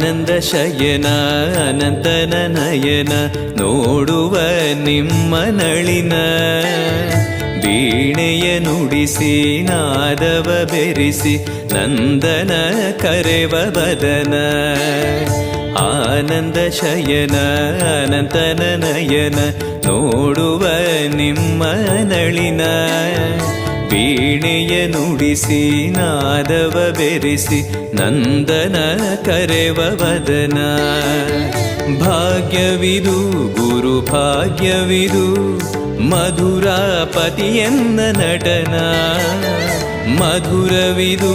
ಆನಂದ ಶಯನ ಅನಂತನ ನಯನ ನೋಡುವ ನಿಮ್ಮ ನಳಿನ ವೀಣೆಯ ನುಡಿಸಿ ನಾದವ ಬೆರೆಸಿ ನಂದನ ಕರೆವ ಬದನ ಆನಂದ ಶಯನ ಅನಂತನ ನಯನ ನೋಡುವ ನಿಮ್ಮ ನಳಿನ ವೀಣೆಯ ನುಡಿಸಿ ನಾದವ ಬೆರೆಸಿ ನಂದನ ಕರೆವ ವದನ ಭಾಗ್ಯವಿದು ಗುರು ಭಾಗ್ಯವಿದು ಮಧುರಾಪತಿಯನ್ನ ನಟನ ಮಧುರವಿದು